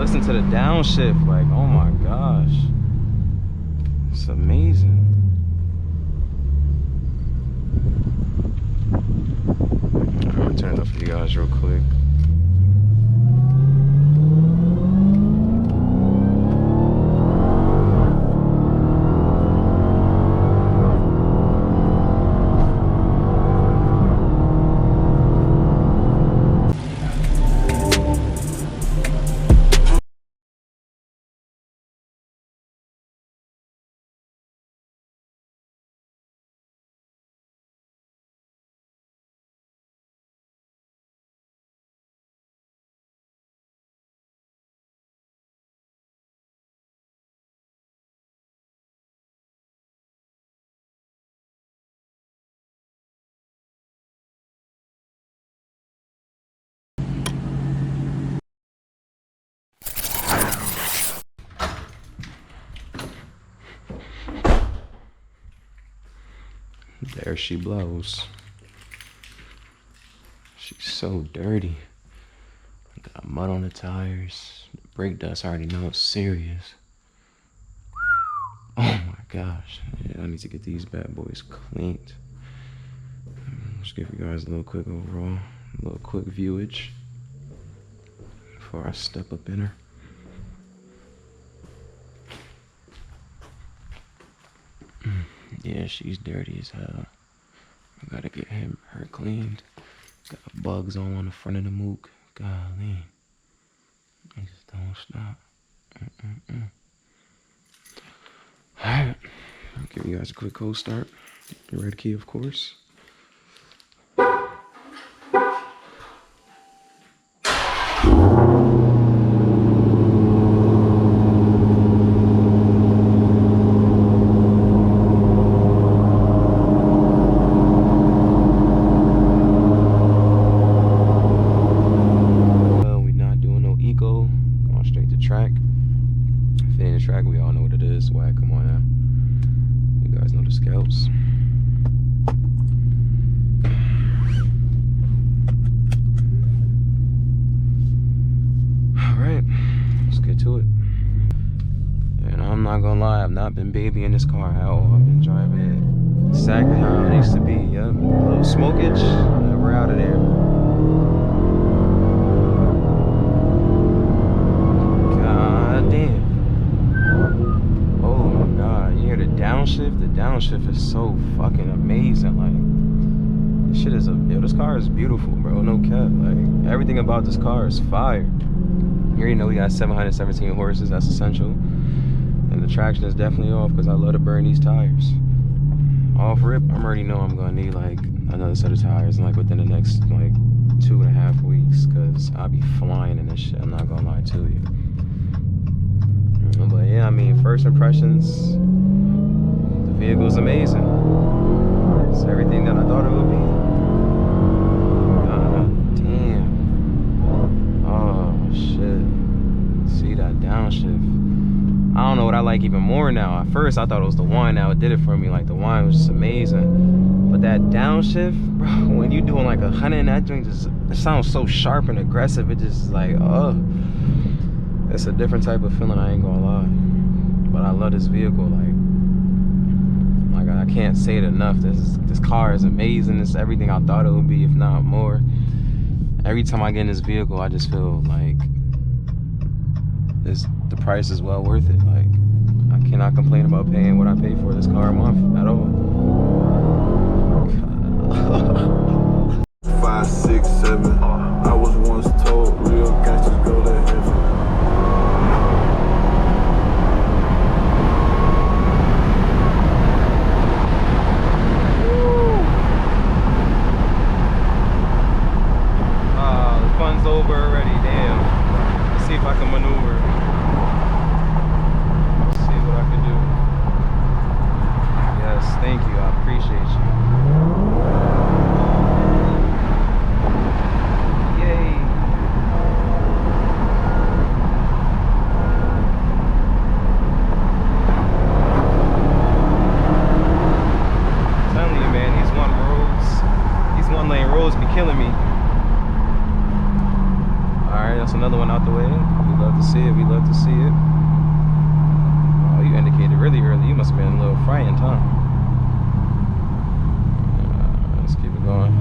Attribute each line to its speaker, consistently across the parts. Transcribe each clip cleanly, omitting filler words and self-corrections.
Speaker 1: listen to the downshift. Like, oh my gosh. It's amazing. I'm gonna turn it up for you guys real quick. There she blows. She's so dirty. Got mud on the tires. The brake dust, I already know it's serious. Oh my gosh. Yeah, I need to get these bad boys cleaned. Just give you guys a little quick overall, a little quick viewage before I step up in her. Yeah, she's dirty as hell. I gotta get her cleaned. Got bugs all on the front of the mook. Golly. I just don't stop. Alright. I'll give you guys a quick cold start. The red key, of course. Been babying this car at all. I've been driving it exactly how it needs to be. Yep, a little smokage, and we're out of there. God damn. Oh my god, you hear the downshift? The downshift is so fucking amazing. Like, this shit is this car is beautiful, bro. No cap. Like, everything about this car is fire. You already know we got 717 horses. That's essential. And the traction is definitely off because I love to burn these tires. Off rip, I already know I'm gonna need like another set of tires like within the next like 2.5 weeks because I'll be flying in this shit. I'm not gonna lie to you. But yeah, I mean, first impressions, the vehicle's amazing. It's everything that I thought it would be. God damn. Oh shit. See that downshift. I don't know what I like even more now. At first, I thought it was the wine. Now it did it for me. Like, the wine was just amazing. But that downshift, bro, when you doing like 100 and that thing just, it sounds so sharp and aggressive. It just is like, it's a different type of feeling, I ain't gonna lie. But I love this vehicle. Like I can't say it enough. This car is amazing. It's everything I thought it would be, if not more. Every time I get in this vehicle, I just feel like the price is well worth it. Like, I cannot complain about paying what I pay for this car a month at all.
Speaker 2: 5, 6, 7. I was once told real gangsters go to heaven.
Speaker 1: The fun's over already. Damn. Let's see if I can maneuver. Thank you, I appreciate you. Yay. I'm telling you, man, these one lane roads be killing me. Alright, that's another one out the way. love to see it. We love to see it. Oh, you indicated really early. You must have been a little frightened, huh? Let's keep it going.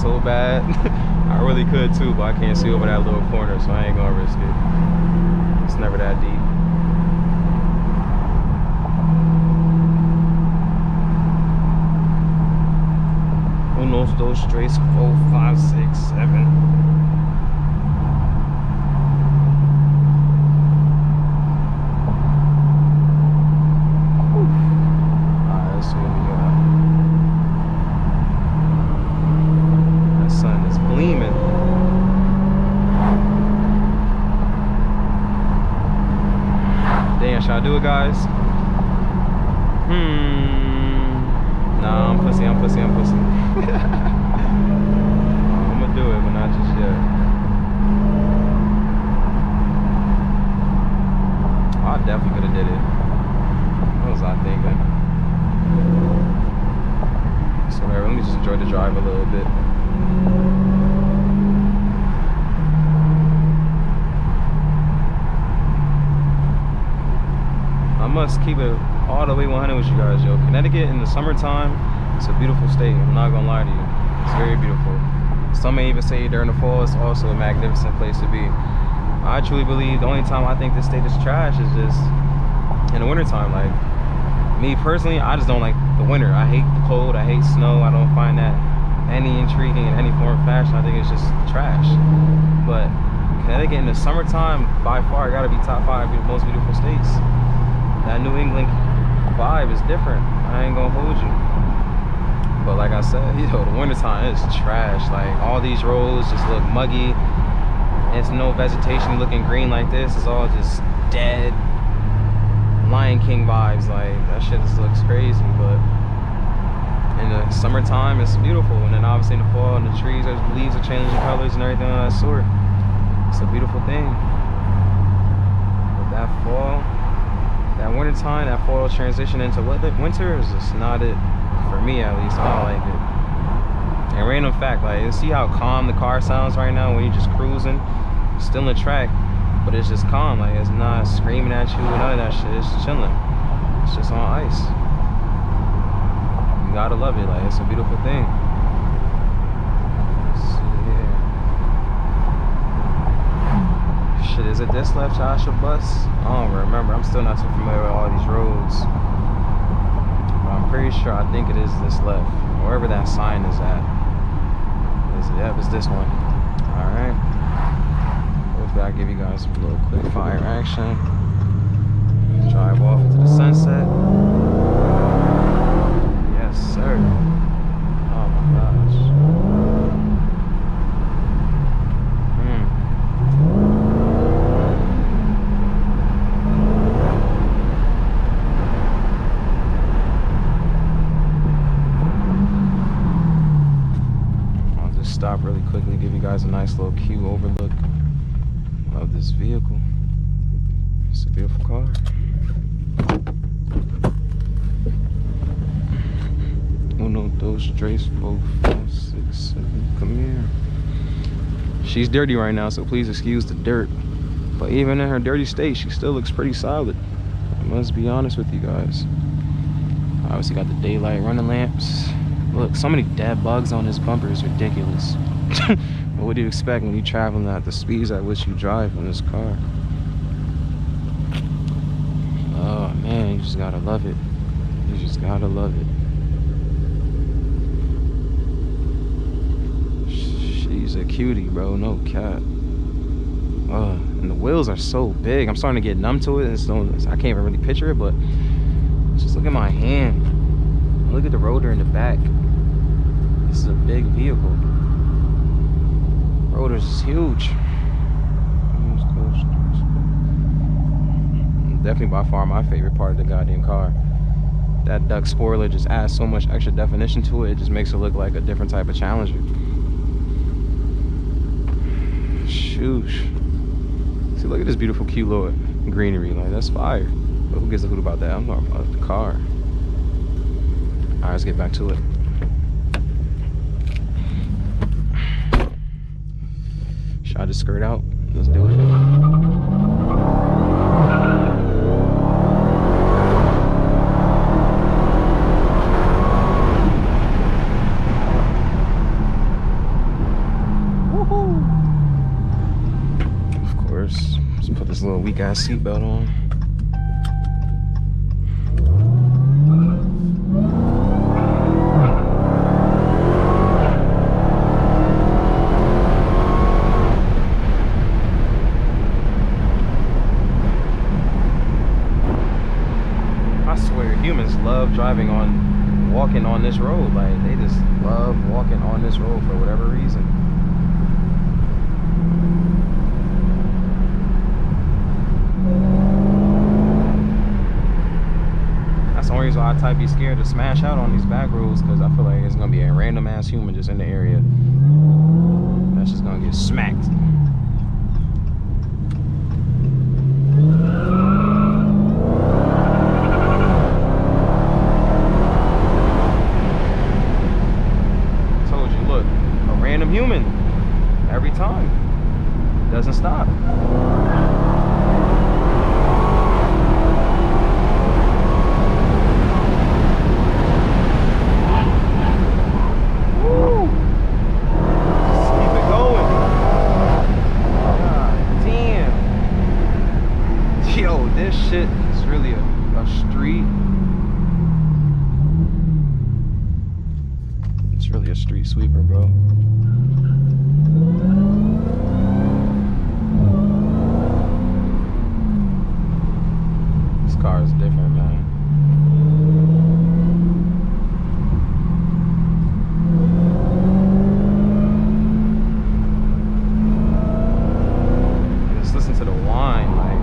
Speaker 1: So bad. I really could too, but I can't see over that little corner, so I ain't gonna risk it. It's never that deep. Uno, dos, tres, 4, 5, 6, 7. Should I do it, guys? Nah, I'm pussy. I'm pussy. I'm gonna do it, but not just yet. I definitely could have did it. What was I thinking? So whatever, let me just enjoy the drive a little bit. I must keep it all the way 100 with you guys, yo. Connecticut in the summertime, it's a beautiful state. I'm not gonna lie to you. It's very beautiful. Some may even say during the fall, it's also a magnificent place to be. I truly believe the only time I think this state is trash is just in the wintertime. Like, me personally, I just don't like the winter. I hate the cold, I hate snow. I don't find that any intriguing in any form or fashion. I think it's just trash. But Connecticut in the summertime, by far, gotta be top 5 most beautiful states. That New England vibe is different. I ain't gonna hold you. But like I said, you know, the wintertime is trash. Like, all these roads just look muggy. It's no vegetation looking green like this. It's all just dead Lion King vibes. Like, that shit just looks crazy. But in the summertime, it's beautiful. And then obviously in the fall, and the trees, the leaves are changing colors and everything of that sort. It's a beautiful thing. But that fall, that winter time, that fall transition into winter is just not it for me, at least. I don't like it. And random fact, like, you see how calm the car sounds right now when you're just cruising, still in the track, but it's just calm. Like, it's not screaming at you, none of that shit. It's chilling. It's just on ice. You gotta love it. Like, it's a beautiful thing. Shit, is it this left I should bus? I don't remember. I'm still not too familiar with all these roads. But I'm pretty sure, I think it is this left. Wherever that sign is at. Yep, it's this one. Alright. Hopefully I'll give you guys a little quick fire action. Drive off into the sunset. Yes, sir. Oh my gosh. Stop really quickly, give you guys a nice little Q overlook of this vehicle. It's a beautiful car. Uno, dos, tres, 4, 5, 6, 7. Come here. She's dirty right now, so please excuse the dirt. But even in her dirty state, she still looks pretty solid. I must be honest with you guys. Obviously got the daylight running lamps. Look, so many dead bugs on this bumper is ridiculous. But what do you expect when you're traveling at the speeds at which you drive in this car? Oh man, you just gotta love it. You just gotta love it. She's a cutie, bro. No cap. And the wheels are so big. I'm starting to get numb to it, and so I can't even really picture it. But just look at my hand. Look at the rotor in the back. This is a big vehicle. Rotor's is huge. Definitely by far my favorite part of the goddamn car. That duck spoiler just adds so much extra definition to it. It just makes it look like a different type of Challenger. Shoosh. See, look at this beautiful, cute little greenery. Like, that's fire. But who gives a hoot about that? I'm talking about the car. Alright, let's get back to it. Should I just skirt out? Let's do it. Just put this little weak ass seatbelt on. I swear humans love walking on this road. Like, they just love walking on this road for whatever reason. That's the only reason why I type be scared to smash out on these back roads, because I feel like it's gonna be a random ass human just in the area that's just gonna get smacked. Told you, look, a random human every time. Doesn't stop. This shit is really a street. It's really a street sweeper, bro. This car is different, man. Just listen to the whine, like.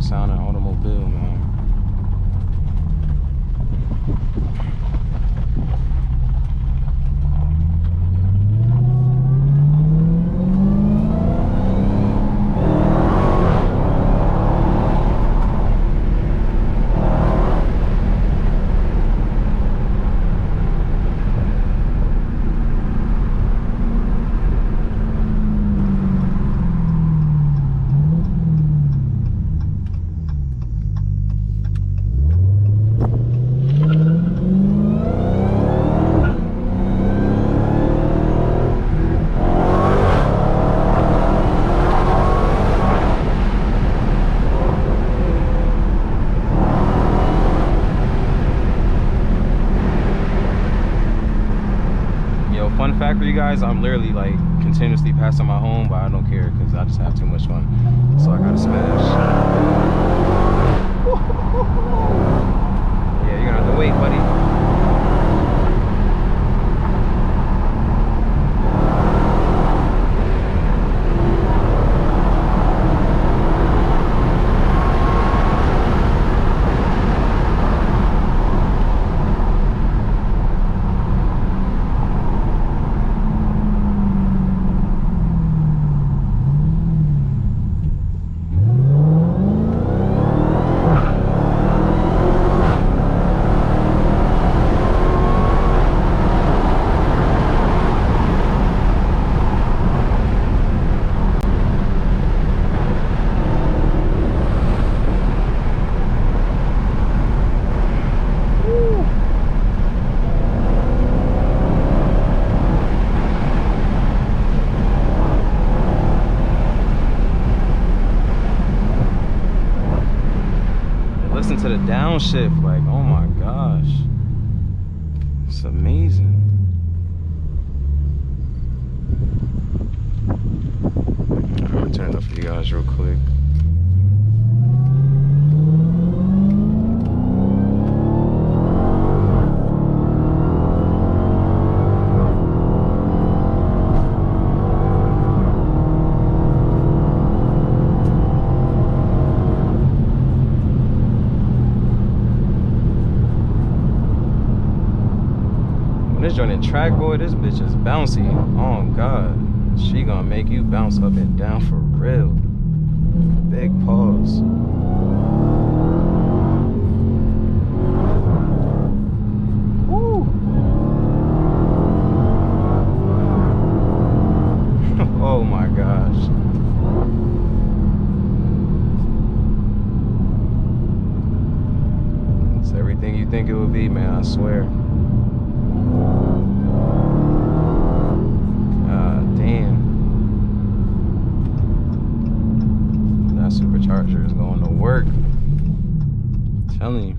Speaker 1: Sound an automobile, man. Fun fact for you guys, I'm literally like continuously passing my home, but I don't care because I just have too much fun. So I gotta smash. Yeah, you're gonna have to wait, buddy. downshift, like, oh my gosh. It's amazing. I'm gonna turn it up for you guys real quick. This joint in track, boy, this bitch is bouncy. Oh God, she gonna make you bounce up and down for real. Big pause. Woo. Oh my gosh. It's everything you think it would be, man, I swear. Supercharger is going to work. I'm telling you.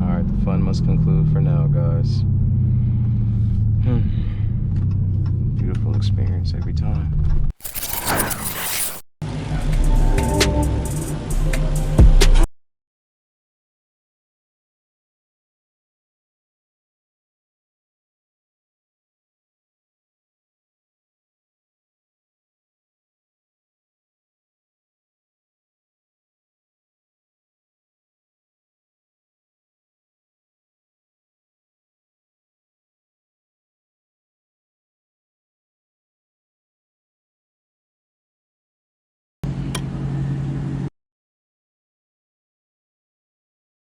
Speaker 1: Alright, the fun must conclude for now, guys. Beautiful experience every time.